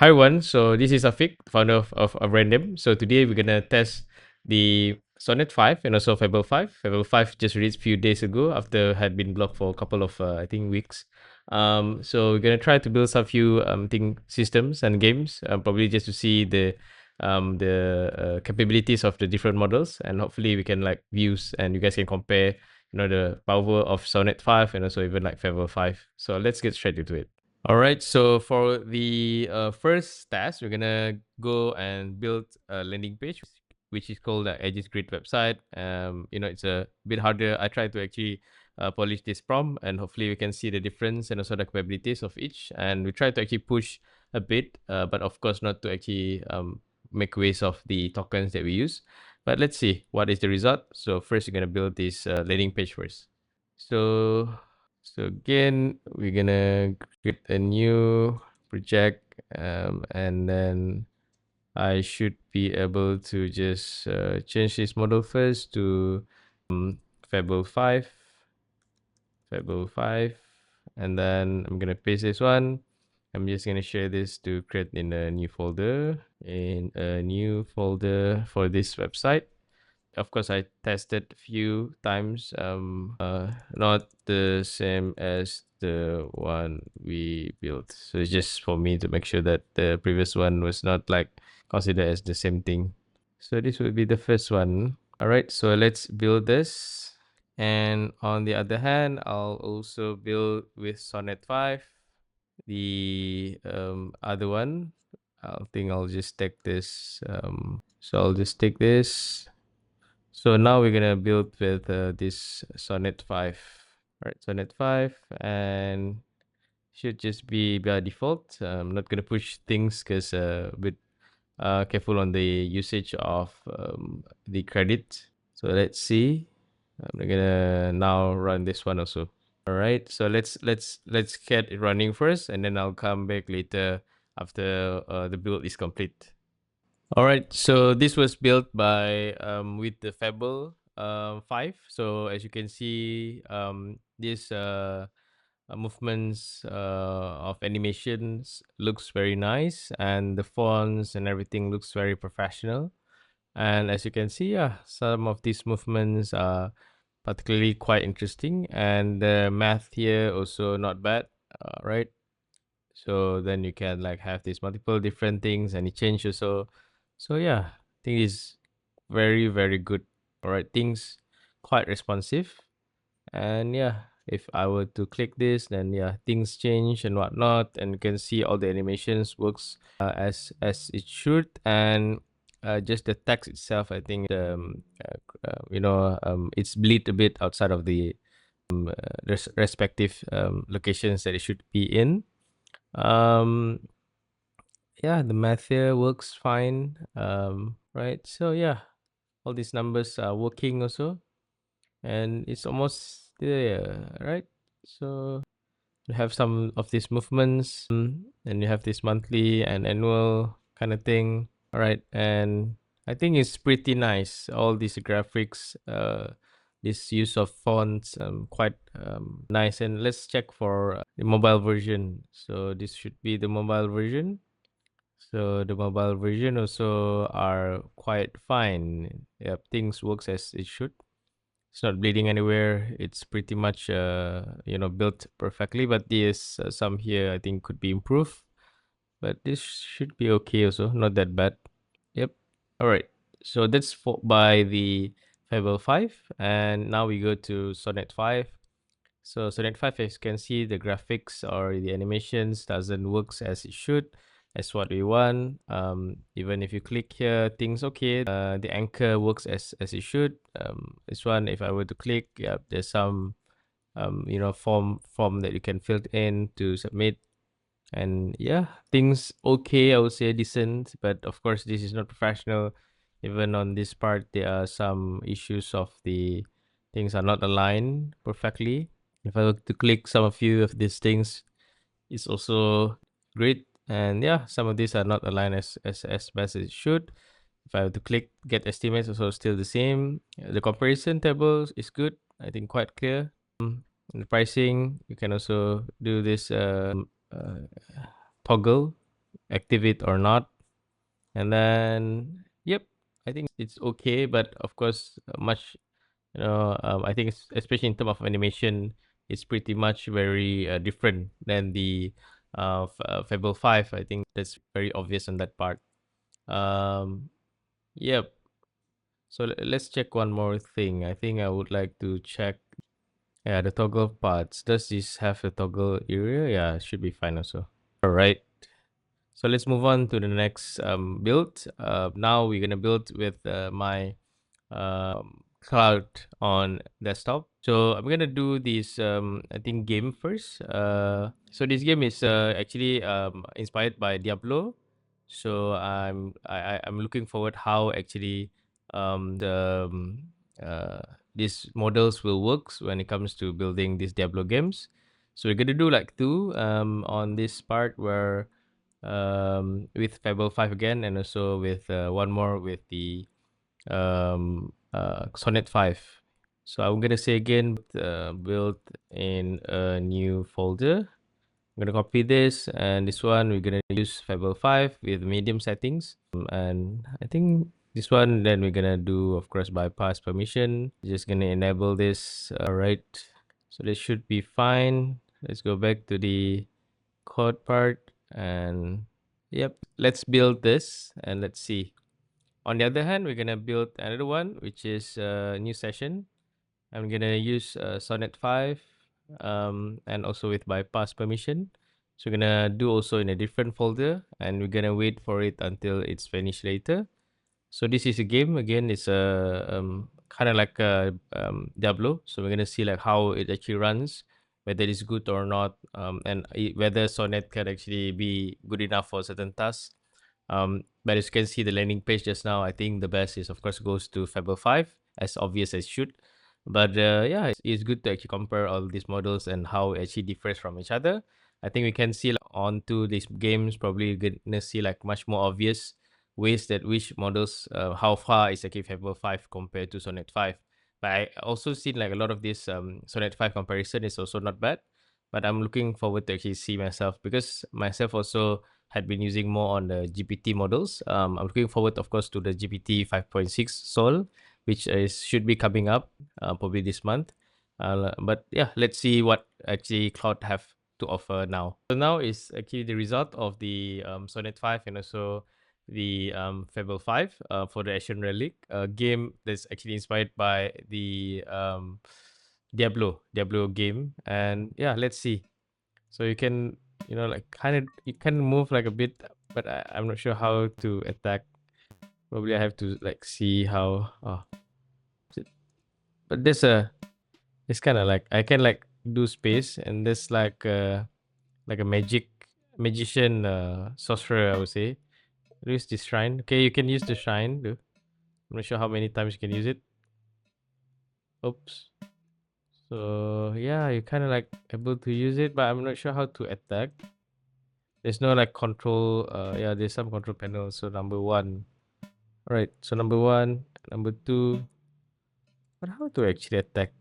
Hi everyone, so this is Afiq, founder of Ibrandium. So today we're gonna test the Sonnet 5 and also Fable 5. Fable 5 just released a few days ago after had been blocked for a couple of I think weeks. So we're gonna try to build some few thing systems and games, probably just to see the capabilities of the different models, and hopefully we can like views and you guys can compare the power of Sonnet 5 and also even like Fable 5. So let's get straight into it. All right, so for the first task, we're gonna go and build a landing page, which is called the Edges Grid website. It's a bit harder. I try to actually polish this prompt, and hopefully we can see the difference and also the capabilities of each. And we try to actually push a bit, but of course not to actually make waste of the tokens that we use. But let's see what is the result. So first, we're gonna build this landing page first. So again, we're gonna create a new project, and then I should be able to just change this model first to Fable 5, Fable 5, and then I'm gonna paste this one. I'm just gonna share this to create in a new folder, for this website. Of course, I tested a few times, not the same as the one we built, so it's just for me to make sure that the previous one was not like considered as the same thing. So this will be the first one. All right, so let's build this. And on the other hand, I'll also build with Sonnet 5. The other one, I think I'll just take this. So I'll just take this. So now we're gonna build with this Sonnet 5. All right, Sonnet 5, and should just be by default. I'm not gonna push things because a bit careful on the usage of the credit. So let's see. I'm gonna now run this one also. All right, so let's get it running first, and then I'll come back later after the build is complete. All right, so this was built by with the Fable 5. So as you can see, this movements of animations looks very nice, and the fonts and everything looks very professional. And as you can see, yeah, some of these movements are particularly quite interesting, and the math here also not bad, right? So then you can like have these multiple different things and it changes. So yeah, I think it's very, very good. All right, things quite responsive. And yeah, if I were to click this, then yeah, things change and whatnot, and you can see all the animations works as it should. And just the text itself, I think it's bleed a bit outside of the respective locations that it should be in. um yeah, the math here works fine. Right, so yeah, all these numbers are working also, and it's almost there, right? So you have some of these movements, and you have this monthly and annual kind of thing. All right, and I think it's pretty nice, all these graphics, this use of fonts, quite nice. And let's check for the mobile version. So this should be the mobile version. So the mobile version also are quite fine. Yep, things works as it should. It's not bleeding anywhere. It's pretty much built perfectly. But there's some here I think could be improved. But this should be okay also. Not that bad. Yep. All right. So that's for by the Fable 5, and now we go to Sonnet 5. So Sonnet 5, as you can see, the graphics or the animations doesn't works as it should, as what we want. Even if you click here, things okay. The anchor works as it should. This one, if I were to click, yeah, there's some form that you can fill in to submit. And yeah, things okay, I would say decent, but of course this is not professional. Even on this part, there are some issues of the things are not aligned perfectly. If I were to click some of few of these things, it's also great. And yeah, some of these are not aligned as best as it should. If I were to click get estimates, also still the same. The comparison tables is good, I think quite clear. And the pricing, you can also do this uh, toggle. activate or not. And then, yep, I think it's okay, but of course, much, I think especially in terms of animation, it's pretty much very different than the Fable 5. I think that's very obvious on that part. Um, yep. So let's check one more thing. I think I would like to check, yeah, the toggle parts. Does this have a toggle area? Yeah, it should be fine also. All right. So let's move on to the next build. Now we're gonna build with my cloud on desktop. So I'm gonna do this I think game first. So this game is actually inspired by Diablo. So I'm looking forward how actually the these models will work when it comes to building these Diablo games. So we're gonna do like two on this part where with Fable 5 again, and also with one more with the Sonnet 5. So I'm gonna say again, build in a new folder. I'm gonna copy this, and this one we're gonna use Fable 5 with medium settings. And I think this one, then we're gonna do, of course, bypass permission. Just gonna enable this. All right. So this should be fine. Let's go back to the code part, and yep, let's build this and let's see. On the other hand, we're gonna build another one, which is a new session. I'm gonna use Sonnet 5 and also with bypass permission. So we're gonna do also in a different folder, and we're gonna wait for it until it's finished later. So this is a game again. It's a kind of like a Diablo. So we're gonna see like how it actually runs, whether it's good or not, and whether Sonnet can actually be good enough for certain tasks. But as you can see, the landing page just now, I think the best is of course goes to Fable 5, as obvious as should. But yeah, it's good to actually compare all these models and how it actually differs from each other. I think we can see like, onto these games, probably gonna see like much more obvious ways that which models, how far is actually Fable 5 compared to Sonnet 5. But I also seen like a lot of this Sonnet 5 comparison is also not bad. But I'm looking forward to actually see myself, because myself also had been using more on the GPT models. I'm looking forward, of course, to the GPT 5.6 Sol, which is should be coming up probably this month. But yeah, let's see what actually Cloud have to offer now. So now is actually the result of the Sonnet 5 and also the Fable 5 for the Ashen Relic, a game that's actually inspired by the Diablo game. And yeah, let's see. So you can, like kind of, you can move like a bit, but I'm not sure how to attack. Probably I have to like see how. Oh, but there's a, it's kind of like I can like do space, and there's like a magician sorcerer, I would say. Use this shrine. Okay, you can use the shrine. I'm not sure how many times you can use it. Oops. So yeah, you kind of like able to use it, but I'm not sure how to attack. There's no like control. Yeah, there's some control panel. So number one. All right. So number one, number two. But how to actually attack?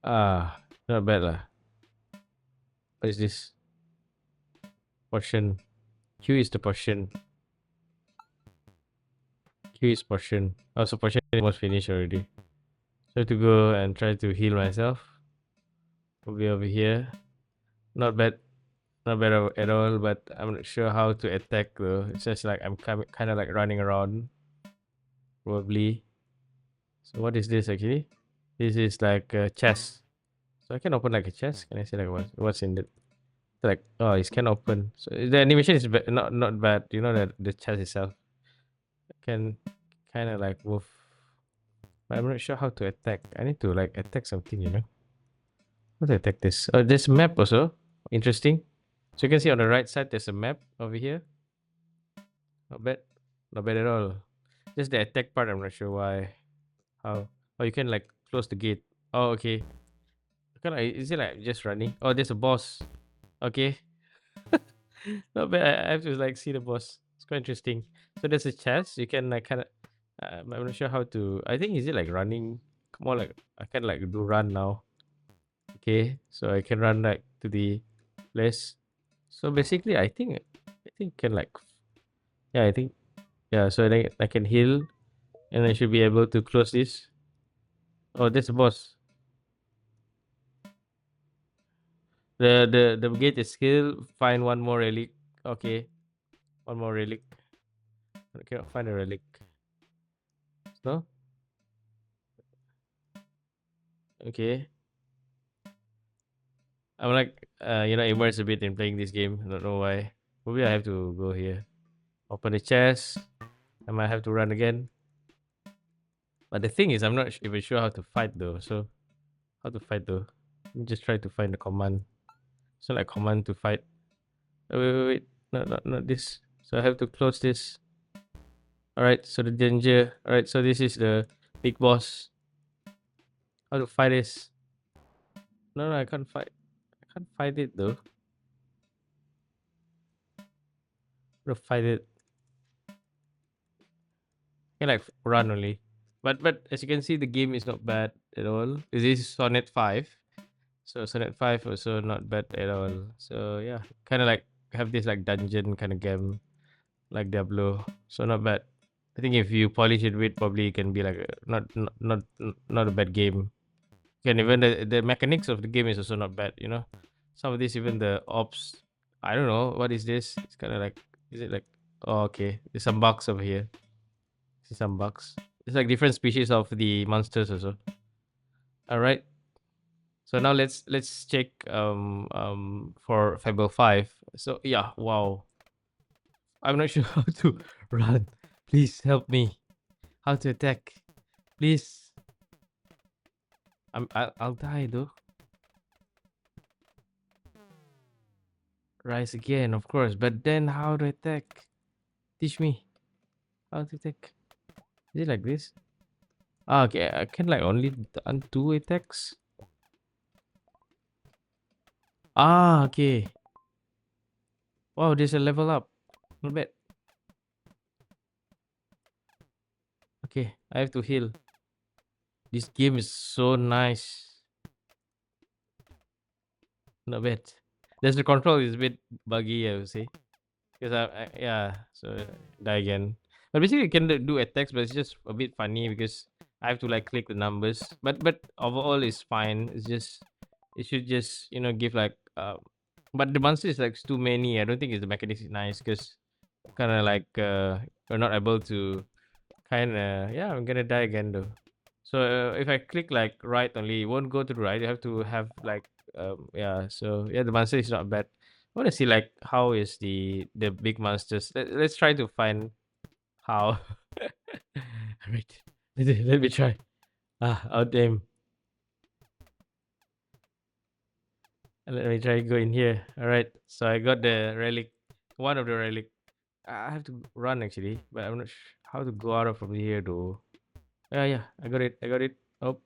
Ah, not bad lah. What is this? Portion. Q is the portion. Q is portion. Oh, so portion is almost finished already. So I have to go and try to heal myself. We'll be over here. Not bad. Not bad at all, but I'm not sure how to attack though. It's just like I'm kind of like running around, probably. So what is this actually? This is like a chest. So I can open like a chest. Can I see like what's in it? Like, oh, it can open. So the animation is not bad. You know that the chest itself can kind of like move, but I'm not sure how to attack. I need to like attack something. How to attack this? Oh, there's a map also. Interesting. So you can see on the right side there's a map over here. Not bad. Not bad at all. Just the attack part, I'm not sure why. How? Oh, you can like close the gate. Oh, okay. Is it like just running? Oh, there's a boss. Okay. Not bad. I have to like see the boss. It's quite interesting. So there's a chest. You can like kind of. I'm not sure how to. I think is it like running? More like I can like do run now. Okay, so I can run like to the place. So basically, I think can like yeah, I think yeah. So then I can heal, and I should be able to close this. Oh, that's the boss. The gate is skill. Find one more relic. Okay, one more relic. I cannot find a relic. No. Okay. I'm like immersed a bit in playing this game. I don't know why. Maybe I have to go here. Open the chest. I might have to run again. But the thing is, I'm not even sure how to fight though. So how to fight though? Let me just try to find the command. It's not like command to fight. Oh, wait. No, not this. So I have to close this. Alright, so the danger. Alright, so this is the big boss. How to fight this? No, I can't fight. I can't fight it though. How to fight it? I can like run only. But as you can see, the game is not bad at all. This is Sonnet 5. So Sonnet 5 also not bad at all. So yeah, kind of like have this like dungeon kind of game like Diablo. So not bad. I think if you polish it with, probably it can be like not a bad game. And even the mechanics of the game is also not bad. Some of this, even the ops. I don't know what is this. It's kind of like, is it like? Oh, okay. There's some bugs over here. See some bugs. It's like different species of the monsters also. All right. So now let's check for Fable 5. So yeah, wow. I'm not sure how to run. Please help me. How to attack? Please. I'll die though. Rise again, of course. But then how to attack? Teach me how to attack. Is it like this? Ah, okay. I can like only undo attacks. Ah, okay. Wow, there's a level up. Not bad. Okay, I have to heal. This game is so nice. Not bad. There's the control is a bit buggy, I would say. Because yeah, so die again. But basically, you can do attacks, but it's just a bit funny because I have to like click the numbers. But overall, it's fine. It's just it should just give like but the monster is like too many. I don't think it's the mechanics is nice because kind of like you're not able to kind of yeah. I'm gonna die again though. So if I click like right only, it won't go to the right. You have to have like yeah. So yeah, the monster is not bad. I want to see like how is the big monsters. Let's try to find how. Alright, let me try. Oh damn. Let me try go in here. Alright, so I got the relic, one of the relic. I have to run actually, but I'm not how to go out of from here though. Yeah, I got it. I got it. Up.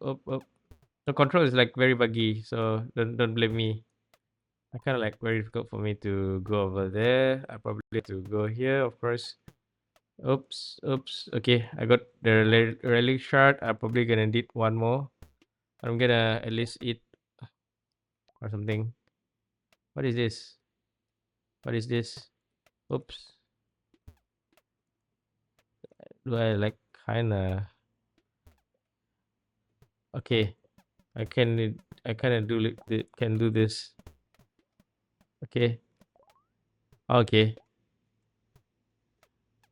The control is like very buggy, so don't blame me. I kind of like very difficult for me to go over there. I probably have to go here, of course. Oops. Okay, I got the relic shard. I'm probably gonna need one more. I'm gonna at least eat or something. What is this? What is this? Oops. Do I like kinda? Okay, I kind of can do this. Okay. Okay.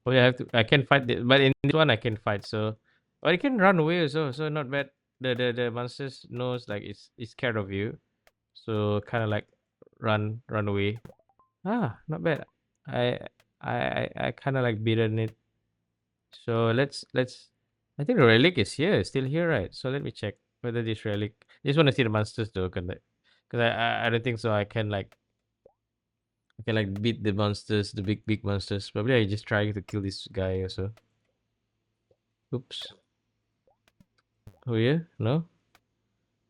Oh yeah, I can fight this, but in this one I can fight. So, but I can run away also. So not bad. The monsters knows like it's scared of you. So kind of like run away. Not bad. I I kind of like beaten it. So let's. I think the relic is here, still here, right? So let me check whether this relic. I just want to see the monsters though, cause I don't think so. I can like beat the monsters, the big monsters. Probably I just try to kill this guy also. Oops. Oh yeah, no.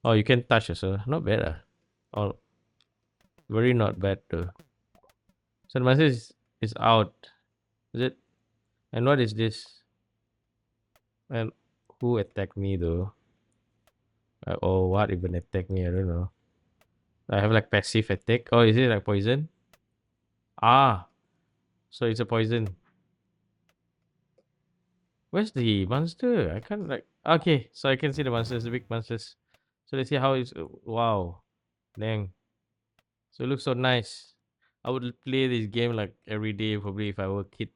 Oh, you can touch also. Not bad. Oh, very not bad though. So the monster is out. Is it? And what is this? And who attacked me though? Or what even attacked me? I don't know. I have like passive attack. Oh, is it like poison? Ah, so it's a poison. Where's the monster? I can't like. Okay, so I can see the monsters, the big monsters. So let's see how it's. Wow, dang. So it looks so nice. I would play this game like every day probably if I were a kid.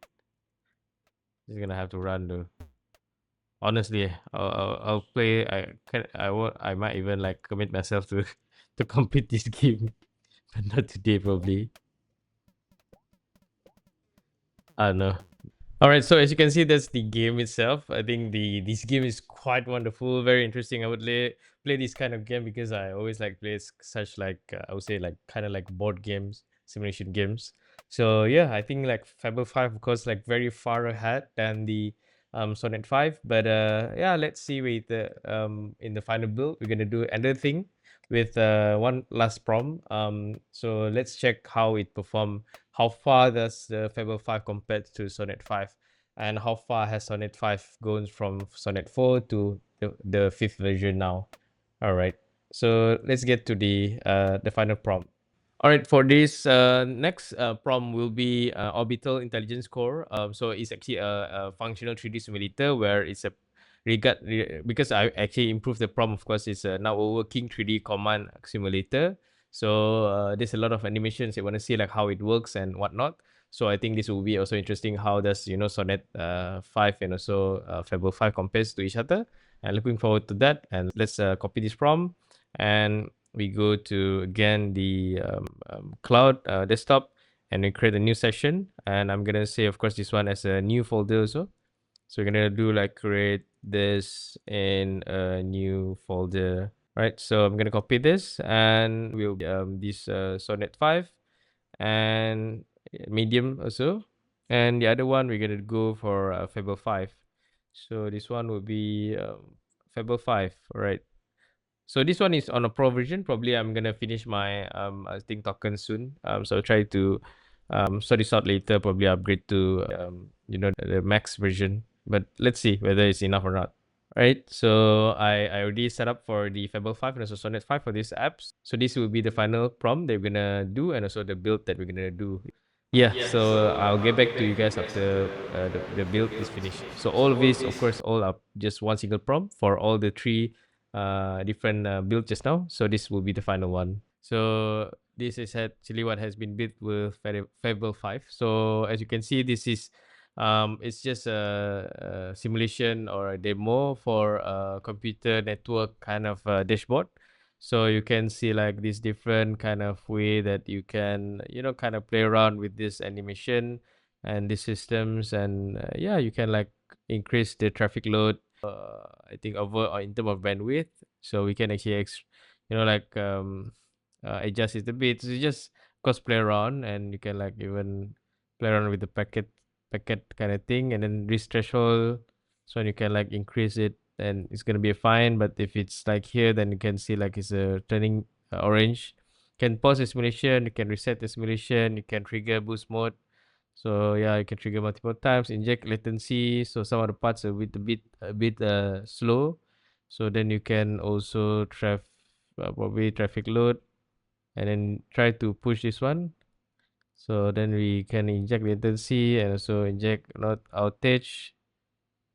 Just gonna have to run though. Honestly, I'll play. I can. I won't. I might even like commit myself to to complete this game, but not today probably. I don't know. All right, so as you can see, that's the game itself. I think this game is quite wonderful, very interesting. I would play this kind of game because I always like play such like I would say like kind of like board games, simulation games. So yeah, I think like Fable 5 of course like very far ahead than the Sonnet 5. But yeah, let's see with the in the final build we're gonna do another thing with one last prom. So let's check how it perform. How far does the Fable 5 compare to Sonnet 5? And how far has Sonnet 5 gone from Sonnet 4 to the fifth version now? All right. So let's get to the final prompt. All right, for this next prompt will be orbital intelligence core. So it's actually a functional 3D simulator where it's a because I actually improved the prompt. Of course, it's now a working 3D command simulator. So there's a lot of animations. You want to see like how it works and whatnot. So I think this will be also interesting. How does Sonnet 5 and also Fable 5 compares to each other? And looking forward to that. And let's copy this prompt and we go to again the cloud desktop and we create a new session, and I'm gonna say of course this one as a new folder also. So we're gonna do like create this in a new folder, right? So I'm gonna copy this and we'll this Sonnet 5 and medium also, and the other one we're gonna go for Fable 5. So this one will be Fable 5, all right. So this one is on a pro version. Probably I'm gonna finish my I think token soon. So I'll try to sort this out later. Probably upgrade to the max version. But let's see whether it's enough or not. Right. So I already set up for the Fable 5 and also Sonnet 5 for these apps. So this will be the final prompt that we're gonna do and also the build that we're gonna do. Yeah, Yeah, so so I'll get I'll back get to back you to you guys guys after after the build build is is finished. finished. So So all of all of this, of this, course, all up just one single prompt for all the three different builds just now. So this will be the final one. So this is actually what has been built with Fable 5. So as you can see, this is it's just a simulation or a demo for a computer network kind of dashboard. So you can see like this different kind of way that you can kind of play around with this animation and the systems, and yeah, you can like increase the traffic load, I think over in terms of bandwidth. So we can actually like adjust it a bit. So you just cause play around, and you can like even play around with the packet kind of thing, and then reach threshold. So you can like increase it, and it's gonna be fine. But if it's like here, then you can see like it's turning orange. Can pause the simulation. You can reset the simulation. You can trigger boost mode. So yeah, you can trigger multiple times. Inject latency. So some of the parts are a bit slow. So then you can also probably traffic load, and then try to push this one. So then we can inject latency and also inject not outage.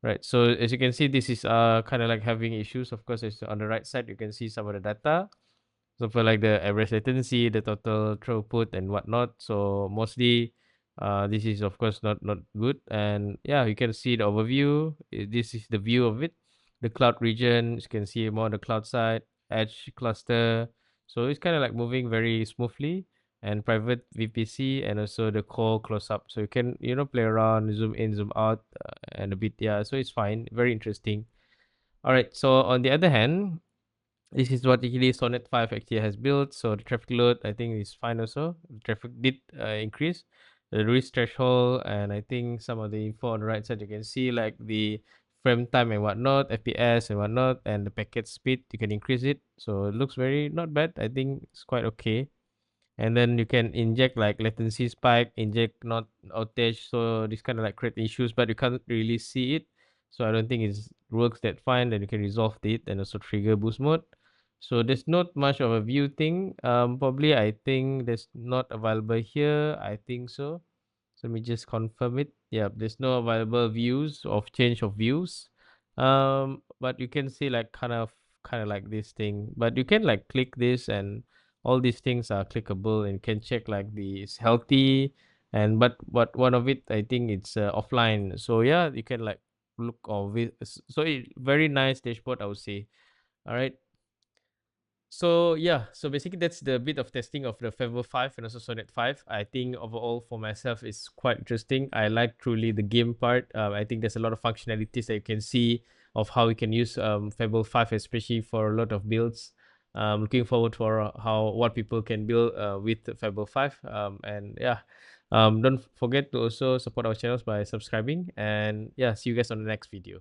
Right. So as you can see, this is kind of like having issues. Of course, it's on the right side. You can see some of the data. So for like the average latency, the total throughput and whatnot. So mostly, this is of course not good. And yeah, you can see the overview. This is the view of it. The cloud region, you can see more on the cloud side, edge cluster. So it's kind of like moving very smoothly. And private VPC and also the core close up. So you can play around, zoom in, zoom out, and a bit. Yeah, so it's fine. Very interesting. All right. So on the other hand, this is what actually Sonnet 5 actually has built. So the traffic load, I think, is fine also. The traffic did increase. The risk threshold, and I think some of the info on the right side, you can see like the frame time and whatnot, FPS and whatnot, and the packet speed, you can increase it. So it looks very not bad. I think it's quite okay. And then you can inject like latency spike, inject not outage. So this kind of like create issues, but you can't really see it. So I don't think it works that fine. Then you can resolve it and also trigger boost mode. So there's not much of a view thing. Probably I think there's not available here. I think so. So let me just confirm it. Yeah, there's no available views of change of views. But you can see like kind of like this thing. But you can like click this, and all these things are clickable, and you can check like the it's healthy. And but one of it, I think it's offline. So yeah, you can like look of it. So very nice dashboard, I would say. All right. So yeah, so basically that's the bit of testing of the Fable 5 and also Sonnet 5. I think overall for myself it's quite interesting. I like truly the game part. I think there's a lot of functionalities that you can see of how we can use Fable 5, especially for a lot of builds. Looking forward for how what people can build with Fable 5. And yeah, don't forget to also support our channels by subscribing. And yeah, see you guys on the next video.